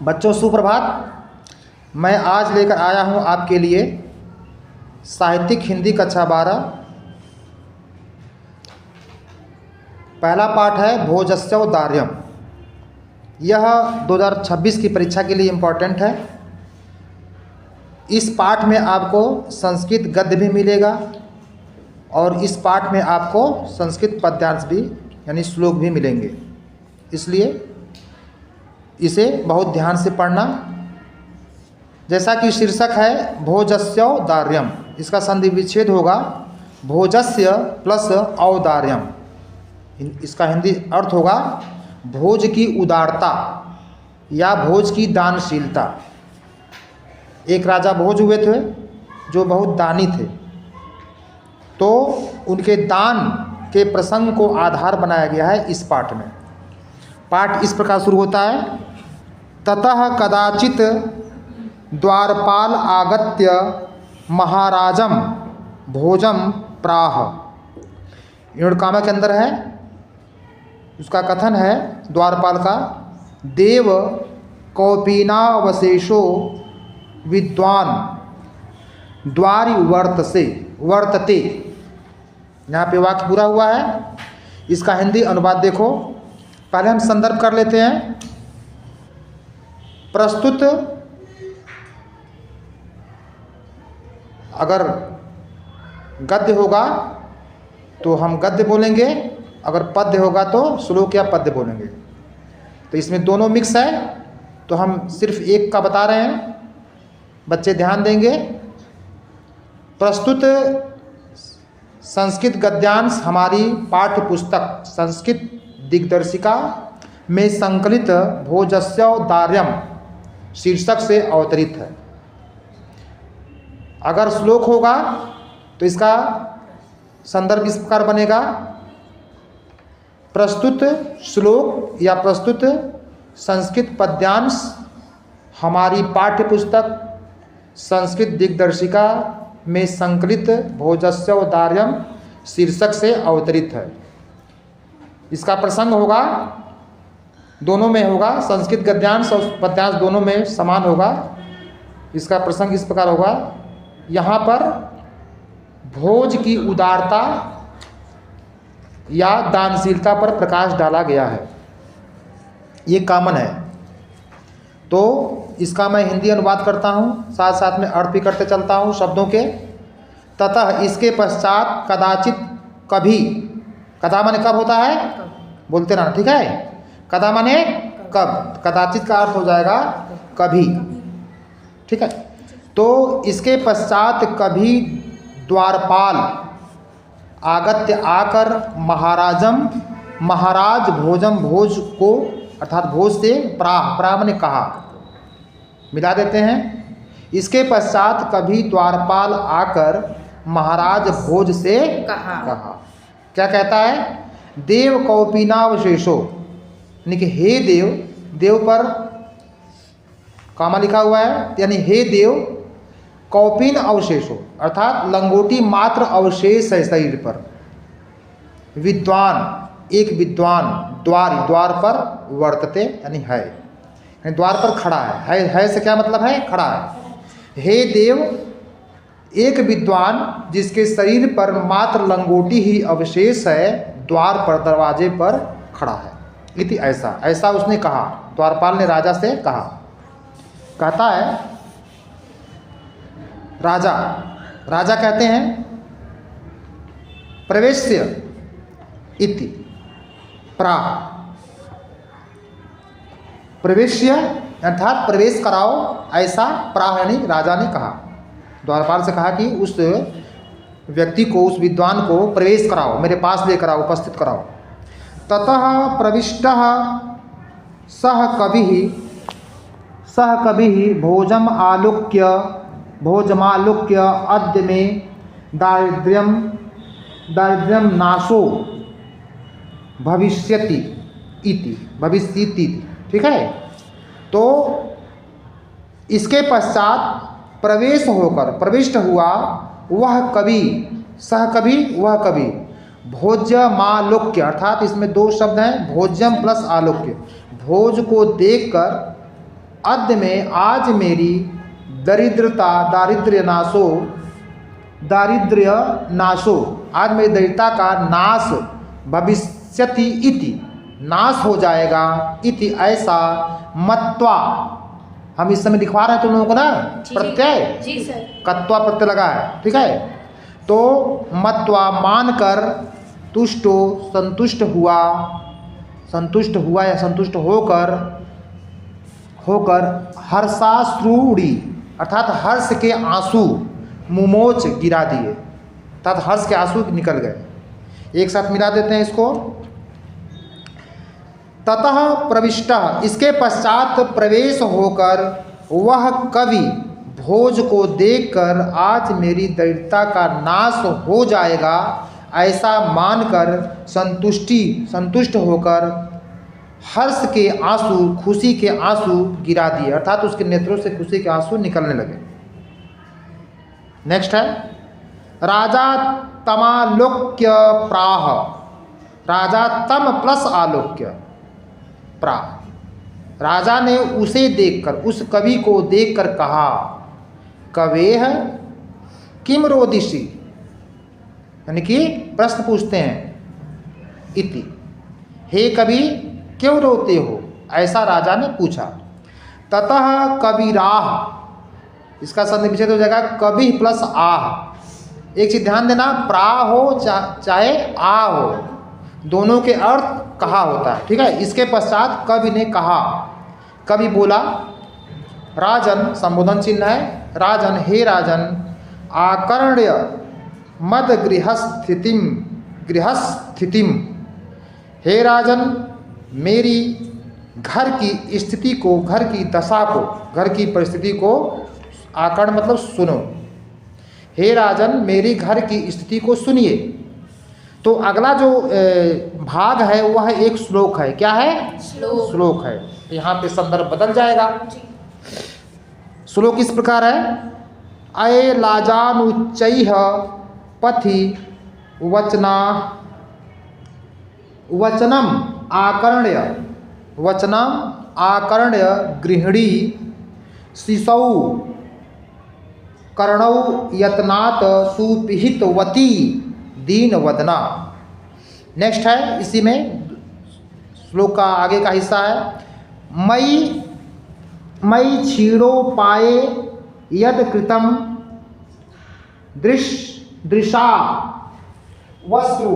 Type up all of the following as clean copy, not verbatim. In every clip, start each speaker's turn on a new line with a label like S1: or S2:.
S1: बच्चों सुप्रभात। मैं आज लेकर आया हूँ आपके लिए साहित्यिक हिंदी कक्षा 12। पहला पाठ है भोजस्यौदार्यम्। यह 2026 की परीक्षा के लिए इम्पोर्टेंट है। इस पाठ में आपको संस्कृत गद्य भी मिलेगा और इस पाठ में आपको संस्कृत पद्यांश भी यानी श्लोक भी मिलेंगे, इसलिए इसे बहुत ध्यान से पढ़ना। जैसा कि शीर्षक है भोजस्यौदार्यम्, इसका संधि विच्छेद होगा भोजस्य प्लस औदार्यम्। इसका हिंदी अर्थ होगा भोज की उदारता या भोज की दानशीलता। एक राजा भोज हुए थे जो बहुत दानी थे, तो उनके दान के प्रसंग को आधार बनाया गया है इस पाठ में। पाठ इस प्रकार शुरू होता है, ततः कदाचित द्वारपाल आगत्य महाराजम भोजम प्राह। ऋणकामा के अंदर है, उसका कथन है द्वारपाल का, देव कौपीनावशेषो विद्वान द्वारि वर्तते। यहाँ पे वाक्य पूरा हुआ है। इसका हिंदी अनुवाद देखो। पहले हम संदर्भ कर लेते हैं। प्रस्तुत अगर गद्य होगा तो हम गद्य बोलेंगे, अगर पद्य होगा तो श्लोक या पद्य बोलेंगे। तो इसमें दोनों मिक्स है, तो हम सिर्फ एक का बता रहे हैं, बच्चे ध्यान देंगे। प्रस्तुत संस्कृत गद्यांश हमारी पाठ्य पुस्तक संस्कृत दिग्दर्शिका में संकलित भोजस्यौदार्यम् शीर्षक से अवतरित है। अगर श्लोक होगा तो इसका संदर्भ इस प्रकार बनेगा, प्रस्तुत श्लोक या प्रस्तुत संस्कृत पद्यांश हमारी पाठ्य पुस्तक संस्कृत दिग्दर्शिका में संकलित भोजस्यौदार्यम् शीर्षक से अवतरित है। इसका प्रसंग होगा, दोनों में होगा, संस्कृत गद्यांश और पद्यांश दोनों में समान होगा। इसका प्रसंग इस प्रकार होगा, यहाँ पर भोज की उदारता या दानशीलता पर प्रकाश डाला गया है। ये कॉमन है, तो इसका मैं हिंदी अनुवाद करता हूँ, साथ साथ में अर्थ भी करते चलता हूँ शब्दों के। ततः इसके पश्चात कदाचित कभी, कदा माने कब होता है, बोलते ना, ठीक है। कदा माने कब, कदाचित का अर्थ हो जाएगा कभी, ठीक है। तो इसके पश्चात कभी द्वारपाल आगत्य आकर महाराजम, महाराज भोजम, भोज को अर्थात भोज से प्राह माने कहा, मिला देते हैं। इसके पश्चात कभी द्वारपाल आकर महाराज भोज से कहा। क्या कहता है, देव कौपीनावशेषो, यानी कि हे देव, देव पर कामा लिखा हुआ है, यानी हे देव कौपीन अवशेषो अर्थात लंगोटी मात्र अवशेष है शरीर पर। विद्वान, एक विद्वान, द्वार पर वर्तते यानी है, यानी द्वार पर खड़ा है से क्या मतलब है, खड़ा है। हे देव, एक विद्वान जिसके शरीर पर मात्र लंगोटी ही अवशेष है, द्वार पर, दरवाजे पर खड़ा है। इति ऐसा उसने कहा, द्वारपाल ने राजा से कहा। कहता है राजा कहते हैं प्रवेश्य इति प्राह, प्रवेश्य अर्थात प्रवेश कराओ, ऐसा प्राह यानी राजा ने कहा। द्वारपाल से कहा कि उस व्यक्ति को, उस विद्वान को प्रवेश कराओ, मेरे पास लेकर आओ, उपस्थित कराओ। ततः प्रविष्टः सह कविः भोजमालुक्य अद्य में दारिद्र्यम नाशो भविष्यति इति, ठीक है। तो इसके पश्चात प्रविष्ट हुआ वह कवि, सह कवि, वह कवि, भोज्यमालोक्य अर्थात इसमें दो शब्द हैं, भोज्यम प्लस आलोक्य। भोज को देखकर अद्य में आज मेरी दारिद्र्य नाशो, आज मेरी दरिद्रता का नाश, भविष्यति इति, नाश हो जाएगा, इति ऐसा मत्वा, हम इस समय लिखवा रहे हैं तुम लोगों को ना, प्रत्यय
S2: जी सर,
S1: कत्वा प्रत्यय लगा है, ठीक है। तो मत्वा मानकर, तुष्टो संतुष्ट हुआ या संतुष्ट होकर हर्षाश्रूड़ी, अर्थात हर्ष के आंसू मुमोच गिरा दिए, अर्थात हर्ष के आंसू निकल गए। एक साथ मिला देते हैं इसको। ततः प्रविष्टः, इसके पश्चात प्रवेश होकर, वह कवि भोज को देखकर आज मेरी दरिद्रता का नाश हो जाएगा ऐसा मानकर संतुष्ट होकर हर्ष के आंसू, खुशी के आंसू गिरा दिए, अर्थात उसके नेत्रों से खुशी के आंसू निकलने लगे। नेक्स्ट है राजा तमालोक्य प्राह, राजा तम प्लस आलोक्य प्राह, राजा ने उसे देखकर, उस कवि को देखकर कहा, कवेह किम रोदिषि, यानी कि प्रश्न पूछते हैं, इति, हे कवि क्यों रोते हो, ऐसा राजा ने पूछा। ततः कविराह, इसका संधि विच्छेद हो जाएगा कवि प्लस आह। एक चीज ध्यान देना, प्रा हो चाहे आ हो, दोनों के अर्थ कहा होता है, ठीक है। इसके पश्चात कवि ने कहा, कवि बोला, राजन संबोधन चिन्ह है, राजन हे राजन, आकर्ण्य मद गृहस्थितिम, हे राजन मेरी घर की स्थिति को, घर की दशा को, घर की परिस्थिति को, आकर्ण मतलब सुनो, हे राजन मेरी घर की स्थिति को सुनिए। तो अगला जो भाग है वह एक श्लोक है, क्या है, श्लोक है। यहाँ पे संदर्भ बदल जाएगा। श्लोक इस प्रकार है, अये लाजानुच्चैः पथि वचनम आकर्ण्य गृहिणी शिशौ कर्णौ यत्नात् सुपिहितवती दीन वदना। नेक्स्ट है, इसी में श्लोक का आगे का हिस्सा है, मई क्षीणो पाए यद कृतम दृशा वस्त्रु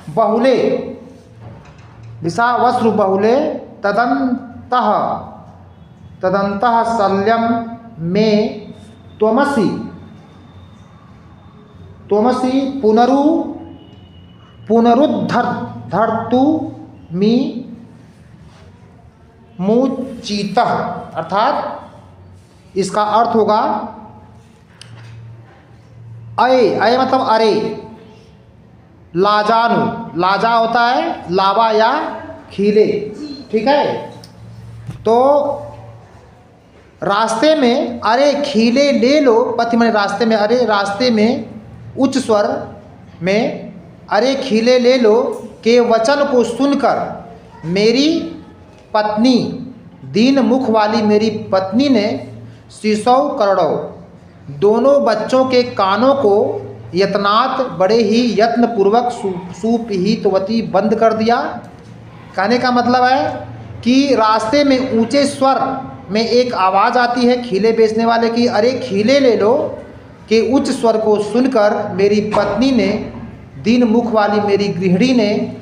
S1: बहुले, दिशा वस्त्रु बहुले तदंतः शल्यम में त्वमसि पुनरुद्धर्तु मी मुचितः, अर्थात इसका अर्थ होगा अय मतलब अरे, लाजानु, लाजा होता है लावा या खीले, ठीक है। तो रास्ते में अरे खीले ले लो, पति मैंने रास्ते में, अरे रास्ते में उच्च स्वर में अरे खीले ले लो के वचन को सुनकर मेरी पत्नी, दीन मुख वाली मेरी पत्नी ने शिशौ करणौ, दोनों बच्चों के कानों को यत्नात्, बड़े ही यत्न पूर्वक सुपिहितवती बंद कर दिया। कहने का मतलब है कि रास्ते में ऊंचे स्वर में एक आवाज़ आती है खीले बेचने वाले की, अरे खीले ले लो, के उच्च स्वर को सुनकर मेरी पत्नी ने, दीन मुख वाली मेरी गृहिणी ने,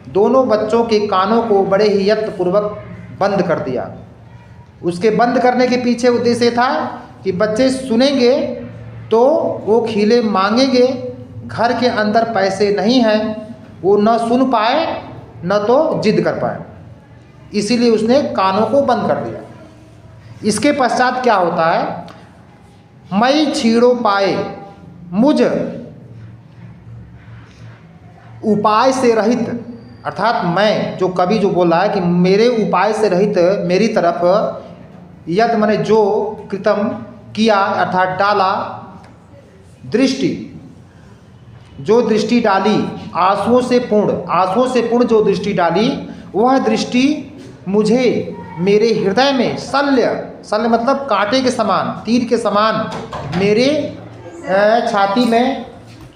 S1: दोनों बच्चों के कानों को बड़े ही यत्नपूर्वक बंद कर दिया। उसके बंद करने के पीछे उद्देश्य था कि बच्चे सुनेंगे तो वो खीले मांगेंगे, घर के अंदर पैसे नहीं हैं, वो न सुन पाए न तो जिद कर पाए, इसीलिए उसने कानों को बंद कर दिया। इसके पश्चात क्या होता है, मई छीड़ो पाए, मुझ उपाय से रहित, अर्थात मैं, जो कवि जो बोल रहा है कि मेरे उपाय से रहित मेरी तरफ, यद मैंने जो कृतम किया अर्थात डाला, दृष्टि जो दृष्टि डाली, आंसुओं से पूर्ण जो दृष्टि डाली, वह दृष्टि मुझे मेरे हृदय में शल्य मतलब कांटे के समान, तीर के समान मेरे छाती में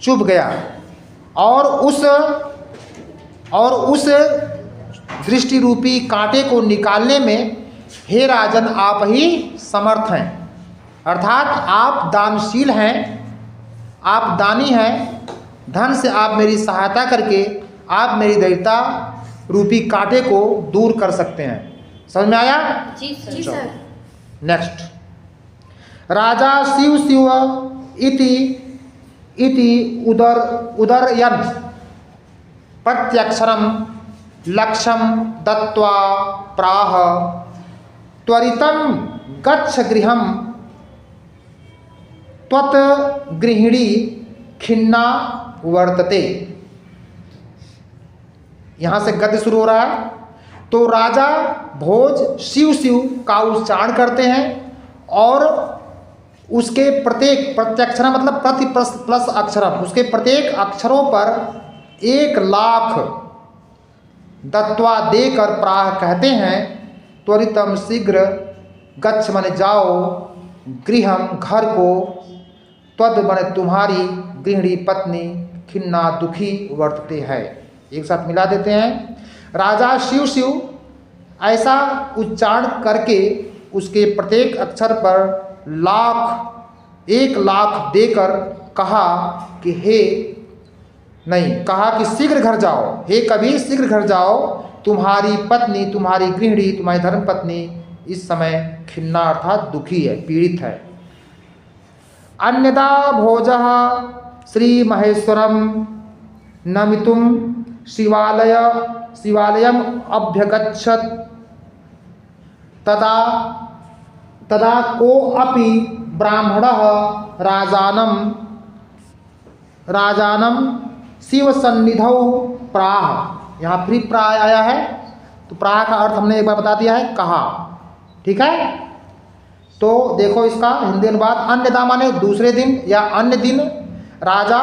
S1: चुभ गया। और उस दृष्टि रूपी कांटे को निकालने में हे राजन आप ही समर्थ हैं। अर्थात आप दानशील हैं, आप दानी हैं, धन से आप मेरी सहायता करके आप मेरी दैत्यता रूपी कांटे को दूर कर सकते हैं। समझ में आया?
S2: जी सर।
S1: नेक्स्ट, राजा शिव इति उदरयन प्रत्यक्षरम लक्ष्यम दत्वा प्राह त्वरितं गच्छ गृहं त्वत् गृहिणी खिन्ना वर्तते। यहाँ से गद्य शुरू हो रहा है। तो राजा भोज शिव का उच्चारण करते हैं और उसके प्रत्येक प्रत्यक्षर मतलब प्रति प्लस अक्षरम, उसके प्रत्येक अक्षरों पर 1,00,000 दत्वा देकर प्राह कहते हैं त्वरितम शीघ्र गच्छ माने जाओ, गृहम घर को, त्वद माने तुम्हारी, गृहिणी पत्नी, खिन्ना दुखी वर्तते है। एक साथ मिला देते हैं। राजा शिव ऐसा उच्चारण करके उसके प्रत्येक अक्षर पर 1,00,000 देकर कहा कि कहा कि शीघ्र घर जाओ, हे कबीर शीघ्र घर जाओ, तुम्हारी पत्नी, तुम्हारी गृहिणी, तुम्हारी धर्मपत्नी इस समय खिन्ना अर्थात दुखी है, पीड़ित है। अन्यदा भोजः श्री महेश्वरम नमितुम शिवालयम अभ्यगच्छत तदा को अपि ब्राह्मणः राजानम शिव सन्निधौ प्राह। यहाँ फिर प्राह आया है, तो प्राह का अर्थ हमने एक बार बता दिया है, कहा। ठीक है, तो देखो इसका हिंदी अनुवाद। अन्यदा माने दूसरे दिन या अन्य दिन राजा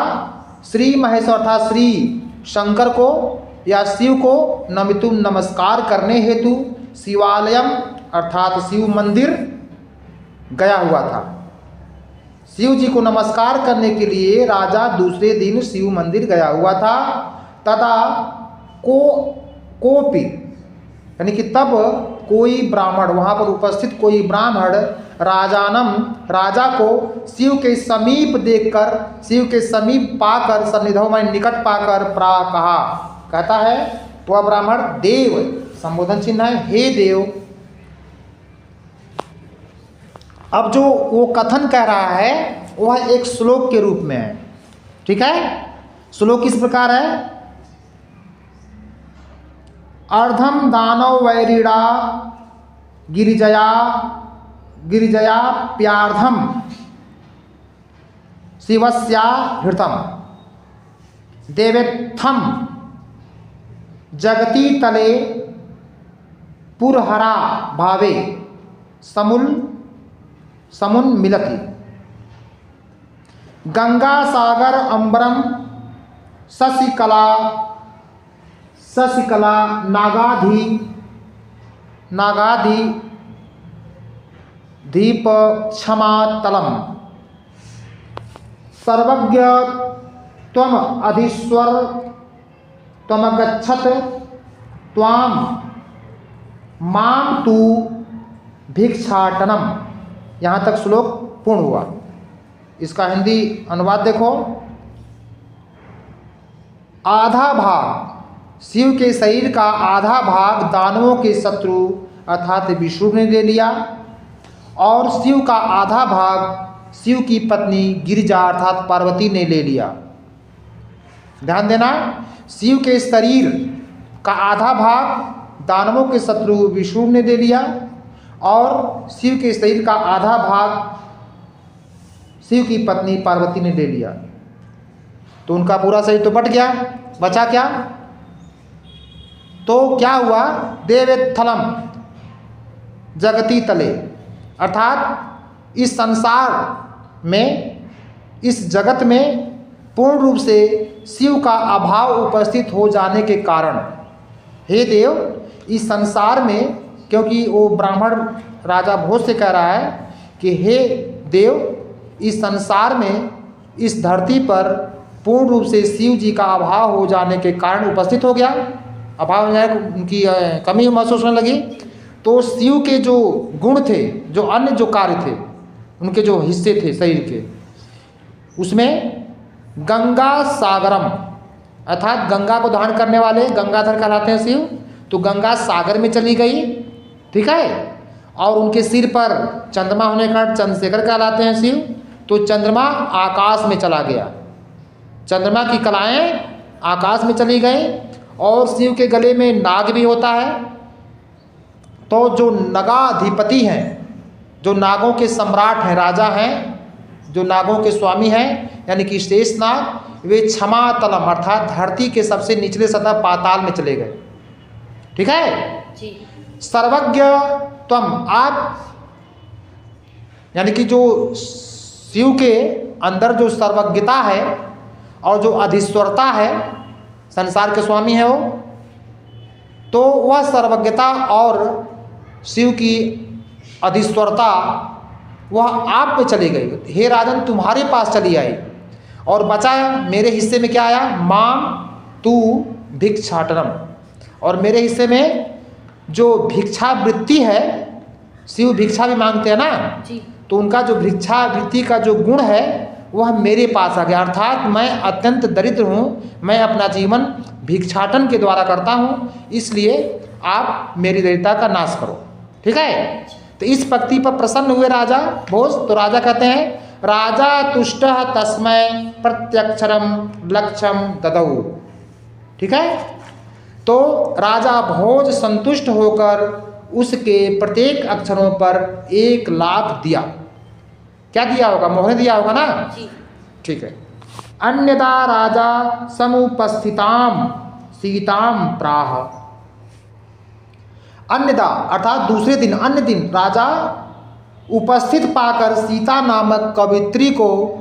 S1: श्री महेश्वर अर्थात श्री शंकर को या शिव को नमितुम नमस्कार करने हेतु शिवालयम अर्थात शिव मंदिर गया हुआ था। शिव जी को नमस्कार करने के लिए राजा दूसरे दिन शिव मंदिर गया हुआ था। तथा कोपि यानी कि तब कोई ब्राह्मण, वहाँ पर उपस्थित कोई ब्राह्मण राजा को शिव के समीप देखकर, शिव के समीप पाकर, सन्निधौ में निकट पाकर कहता है वह ब्राह्मण देव, संबोधन चिन्ह है, हे देव। अब जो वो कथन कह रहा है वह एक श्लोक के रूप में है। ठीक है, श्लोक इस प्रकार है। अर्धम दानव वैरीड़ा गिरिजया प्यार्धम शिवस्या हृतम देवेत्थम जगती तले पुरहरा भावे समुन मिलति गंगा सागर अंबरम शशिकला नागाधि दीप क्षमा तलम सर्वज्ञ त्वम अधीश्वर त्वमगच्छत त्वाम माम तू भिक्षाटनम। यहाँ तक श्लोक पूर्ण हुआ। इसका हिंदी अनुवाद देखो। आधा भाग शिव के शरीर का आधा भाग दानवों के शत्रु अर्थात विष्णु ने ले लिया और शिव का आधा भाग शिव की पत्नी गिरिजा अर्थात पार्वती ने ले लिया। ध्यान देना, शिव के शरीर का आधा भाग दानवों के शत्रु विष्णु ने ले लिया और शिव के शरीर का आधा भाग शिव की पत्नी पार्वती ने ले लिया। तो उनका पूरा शरीर तो बट गया, बचा क्या? तो क्या हुआ? देवेत्थलम जगती तले अर्थात इस संसार में, इस जगत में पूर्ण रूप से शिव का अभाव उपस्थित हो जाने के कारण, हे देव, इस संसार में, क्योंकि वो ब्राह्मण राजा भोज से कह रहा है कि हे देव, इस संसार में, इस धरती पर पूर्ण रूप से शिव जी का अभाव हो जाने के कारण उपस्थित हो गया, अभाव हो जाए, उनकी कमी महसूस होने लगी। तो शिव के जो गुण थे, जो अन्य जो कार्य थे, उनके जो हिस्से थे शरीर के, उसमें गंगा सागरम, अर्थात गंगा को धारण करने वाले गंगाधर कहलाते हैं शिव, तो गंगा सागर में चली गई, ठीक है। और उनके सिर पर चंद्रमा होने के कारण चंद्रशेखर कहलाते हैं शिव, तो चंद्रमा आकाश में चला गया, चंद्रमा की कलाएं आकाश में चली गई। और शिव के गले में नाग भी होता है, तो जो नगाधिपति हैं, जो नागों के सम्राट हैं, राजा हैं, जो नागों के स्वामी हैं, यानी कि शेषनाग, वे क्षमा तलम अर्थात धरती के सबसे निचले सतह पाताल में चले गए, ठीक है जी। सर्वज्ञ त्वम, आप, यानी कि जो शिव के अंदर जो सर्वज्ञता है और जो अधिश्वरता है, संसार के स्वामी है वो, तो वह सर्वज्ञता और शिव की अधिश्वरता वह आप में चली गई। हे राजन, तुम्हारे पास चली आई, और बचा मेरे हिस्से में क्या आया, माम तू भिक्षाटनम, और मेरे हिस्से में जो भिक्षा वृत्ति है, शिव भिक्षा भी मांगते हैं ना जी, तो उनका जो भिक्षा वृत्ति का जो गुण है वह मेरे पास आ गया, अर्थात मैं अत्यंत दरिद्र हूँ, मैं अपना जीवन भिक्षाटन के द्वारा करता हूँ, इसलिए आप मेरी दरिद्रता का नाश करो, ठीक है। तो इस पक्ति पर प्रसन्न हुए राजा भोज, तो राजा कहते हैं, राजा तुष्टः तस्मै प्रत्यक्षरम लक्ष्यम ददौ, ठीक है। तो राजा भोज संतुष्ट होकर उसके प्रत्येक अक्षरों पर 1 लाख दिया। क्या दिया होगा, मोहर दिया होगा ना जी, ठीक है। अन्यदा राजा समुपस्थिताम सीताम प्राह, अन्यदा अर्थात दूसरे दिन, अन्य दिन राजा उपस्थित पाकर सीता नामक कवित्री को,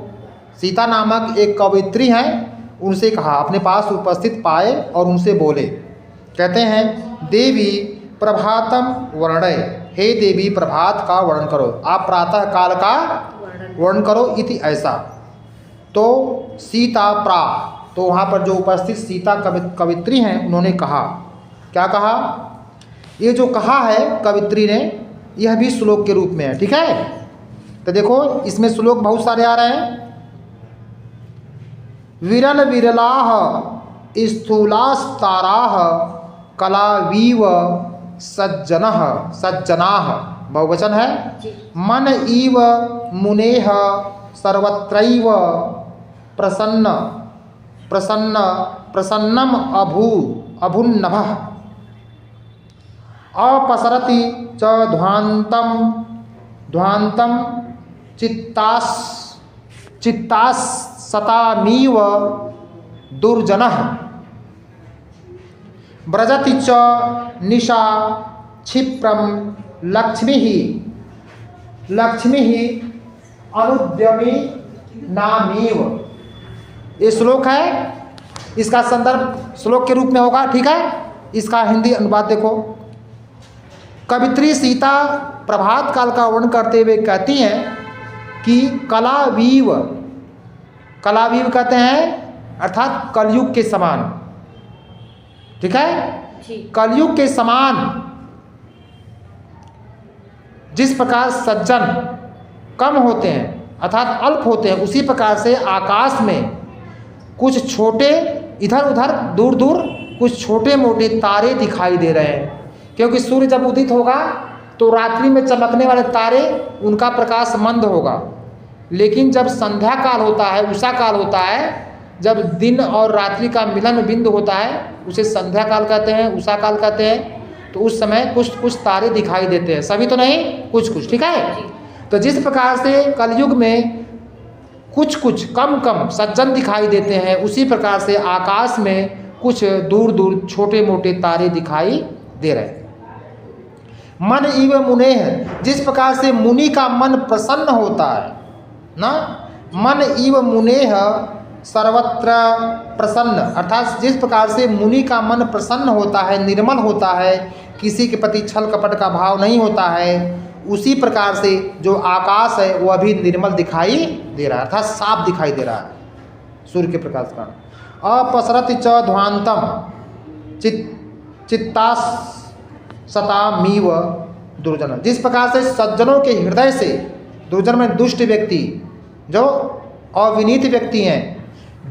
S1: सीता नामक एक कवित्री हैं, उनसे कहा, अपने पास उपस्थित पाए और उनसे बोले, कहते हैं, देवी प्रभातम वर्णय, हे देवी प्रभात का वर्णन करो, आप प्रातः काल का वर्णन करो, इति ऐसा। तो सीता प्रा, तो वहाँ पर जो उपस्थित सीता कवित्री हैं, उन्होंने कहा, क्या कहा, ये जो कहा है कवित्री ने, यह भी श्लोक के रूप में है, ठीक है। तो देखो इसमें श्लोक बहुत सारे आ रहे हैं। विरल विरलाह स्थूलास्ताराह कलावीव सज्जनः सज्जनाः, बहुवचन है। मन इव मुनेह सर्वत्रैव प्रसन्न प्रसन्न प्रसन्नम अभुन्नभः अपसरति च ध्वान्तं चित्तासतामीव दुर्जनः व्रजति च निशा क्षिप्रम लक्ष्मीः अनुद्यमी नामीव। ये श्लोक है, इसका संदर्भ श्लोक के रूप में होगा, ठीक है। इसका हिंदी अनुवाद देखो। कवित्री सीता प्रभात काल का वर्णन करते हुए कहती हैं कि कलावीव, कलावीव कहते हैं अर्थात कलयुग के समान, ठीक है। कलयुग के समान जिस प्रकार सज्जन कम होते हैं अर्थात अल्प होते हैं, उसी प्रकार से आकाश में कुछ छोटे इधर उधर दूर दूर कुछ छोटे मोटे तारे दिखाई दे रहे हैं, क्योंकि सूर्य जब उदित होगा तो रात्रि में चमकने वाले तारे, उनका प्रकाश मंद होगा, लेकिन जब संध्या काल होता है, उषा काल होता है, जब दिन और रात्रि का मिलन बिंदु होता है, उसे संध्या काल कहते हैं, उषा काल कहते हैं। तो उस समय कुछ कुछ तारे दिखाई देते हैं, सभी तो नहीं, कुछ कुछ, ठीक है। तो जिस प्रकार से कलयुग में कुछ कुछ कम कम सज्जन दिखाई देते हैं, उसी प्रकार से आकाश में कुछ दूर दूर छोटे मोटे तारे दिखाई दे रहे हैं। मन इव मुनेह, जिस प्रकार से मुनि का मन प्रसन्न होता है ना, मन इव मुनेह सर्वत्र प्रसन्न, अर्थात जिस प्रकार से मुनि का मन प्रसन्न होता है, निर्मल होता है, किसी के प्रति छल कपट का भाव नहीं होता है, उसी प्रकार से जो आकाश है वो अभी निर्मल दिखाई दे रहा है, अर्थात साफ दिखाई दे रहा है सूर्य के प्रकाश का। अपसरति च ध्वांतम चित्तासतामीव दुर्जन, जिस प्रकार से सज्जनों के हृदय से, दुर्जन में दुष्ट व्यक्ति, जो अविनीत व्यक्ति हैं,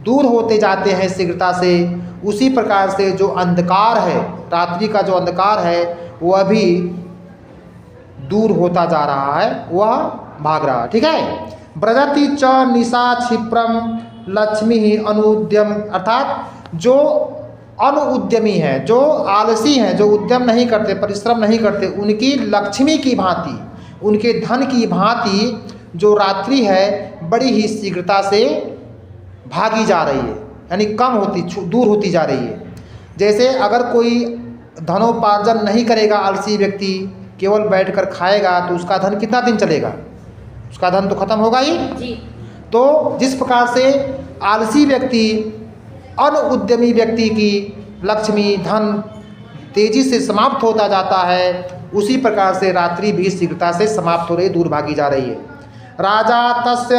S1: दूर होते जाते हैं शीघ्रता से, उसी प्रकार से जो अंधकार है, रात्रि का जो अंधकार है वह भी दूर होता जा रहा है, वह भाग रहा है। ठीक है। ब्रजति च निशा क्षिप्रम लक्ष्मी ही अनुद्यम, अर्थात जो अनुद्यमी हैं, जो आलसी हैं, जो उद्यम नहीं करते, परिश्रम नहीं करते, उनकी लक्ष्मी की भांति, उनके धन की भांति जो रात्रि है बड़ी ही शीघ्रता से भागी जा रही है, यानी कम होती, दूर होती जा रही है। जैसे अगर कोई धनोपार्जन नहीं करेगा, आलसी व्यक्ति केवल बैठकर खाएगा, तो उसका धन कितना दिन चलेगा, उसका धन तो खत्म होगा ही जी। तो जिस प्रकार से आलसी व्यक्ति, अनुद्यमी व्यक्ति की लक्ष्मी, धन तेजी से समाप्त होता जाता है, उसी प्रकार से रात्रि भी शीघ्रता से समाप्त हो रही, दूर भागी जा रही है। राजा तस्य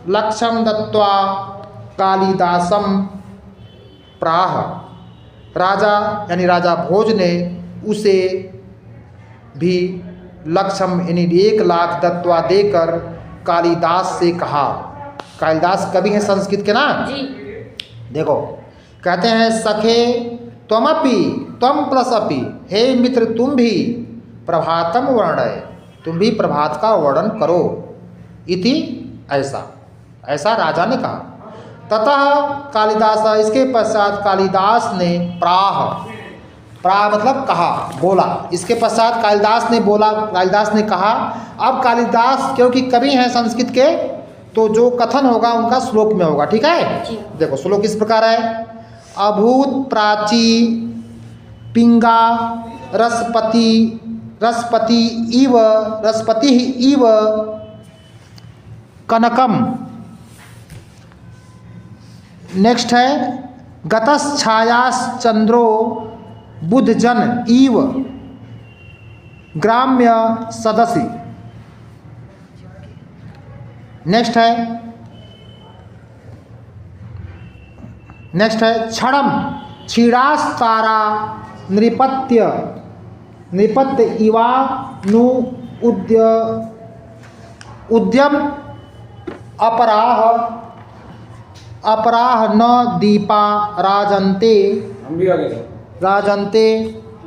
S1: लक्ष्यम दत्वा कालिदासम प्राह, राजा यानी राजा भोज ने उसे भी लक्ष्यम यानी 1 लाख दत्वा देकर कालिदास से कहा। कालिदास कवि हैं संस्कृत के ना जी। देखो कहते हैं, सखे त्वमपि त्वम प्लसपि, हे मित्र तुम भी प्रभातम वर्णय, तुम भी प्रभात का वर्णन करो, इति ऐसा राजा ने कहा। ततः कालिदास, इसके पश्चात कालिदास ने प्राह मतलब कहा, बोला, इसके पश्चात कालिदास ने बोला, कालिदास ने कहा। अब कालिदास क्योंकि कवि हैं संस्कृत के, तो जो कथन होगा उनका श्लोक में होगा। ठीक है। देखो श्लोक इस प्रकार है, अभूत प्राची पिंगा रसपति इव कनकम। नेक्स्ट है, गतश्छायाश्चंद्रो बुधजन इव ग्राम्य सदसि। नेक्स्ट है क्षणम क्षीरास्तारा नृपत्य इवानु उद्यम अपराह न दीपा राजन्ते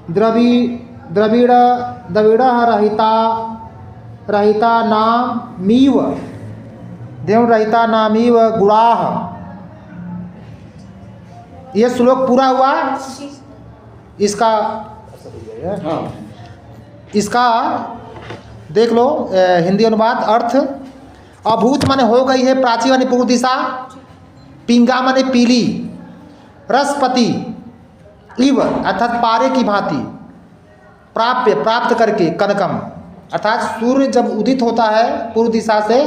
S1: द्रविड़ रहिता नामीव गुणाह। ये श्लोक पूरा हुआ। इसका देख लो हिंदी अनुवाद अर्थ। अभूत माने हो गई है, प्राची माने पूर्व दिशा, पिंगा माने पीली, रसपति इव अर्थात पारे की भांति, प्राप्त करके, कनकम अर्थात सूर्य जब उदित होता है पूर्व दिशा से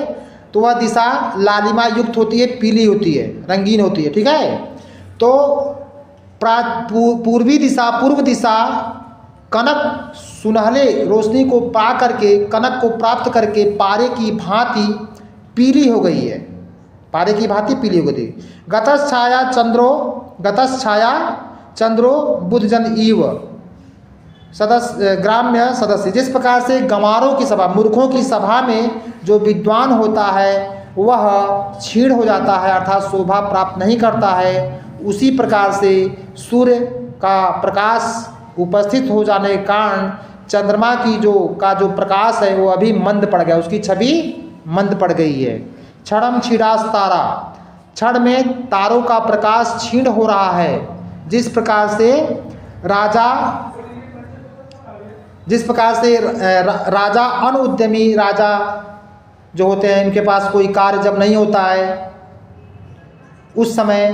S1: तो वह दिशा लालिमा युक्त होती है, पीली होती है, रंगीन होती है। ठीक है। तो पूर्व दिशा कनक सुनहले रोशनी को पा करके, कनक को प्राप्त करके पारे की भांति पीली हो गई है, पारे की भांति पीली हो गई। गतश्छाया चंद्रो बुधजन इव सदस्य ग्राम्य सदस्य। जिस प्रकार से गंवारों की सभा, मूर्खों की सभा में जो विद्वान होता है वह क्षीण हो जाता है, अर्थात शोभा प्राप्त नहीं करता है, उसी प्रकार से सूर्य का प्रकाश उपस्थित हो जाने के कारण चंद्रमा की जो प्रकाश है वो अभी मंद पड़ गया, उसकी छवि मंद पड़ गई है। क्षणम क्षीरास तारा, क्षण में तारों का प्रकाश क्षीण हो रहा है। जिस प्रकार से राजा अनुद्यमी राजा जो होते हैं, इनके पास कोई कार्य जब नहीं होता है, उस समय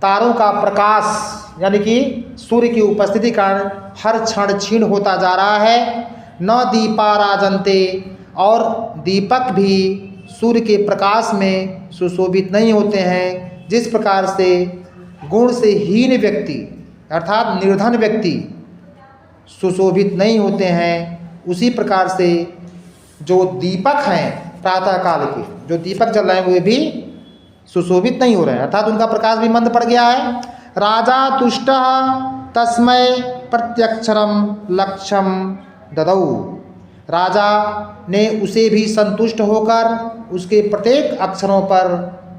S1: तारों का प्रकाश यानी कि सूर्य की उपस्थिति कारण हर क्षण क्षीण होता जा रहा है। न दीपा राजन्ते, और दीपक भी सूर्य के प्रकाश में सुशोभित नहीं होते हैं। जिस प्रकार से गुण से हीन व्यक्ति अर्थात निर्धन व्यक्ति सुशोभित नहीं होते हैं, उसी प्रकार से जो दीपक हैं प्रातःकाल के, जो दीपक जल रहे हैं वे भी सुशोभित नहीं हो रहे हैं, अर्थात उनका प्रकाश भी मंद पड़ गया है। राजा तुष्टः तस्मै प्रत्यक्षरम लक्ष्यम ददौ। राजा ने उसे भी संतुष्ट होकर उसके प्रत्येक अक्षरों पर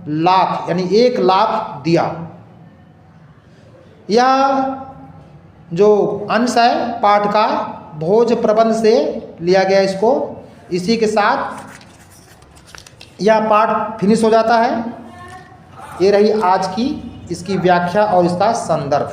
S1: लाख यानी 1 लाख दिया। यह जो अंश है पाठ का भोज प्रबंध से लिया गया इसको, इसी के साथ यह पाठ फिनिश हो जाता है। ये रही आज की इसकी व्याख्या और इसका संदर्भ।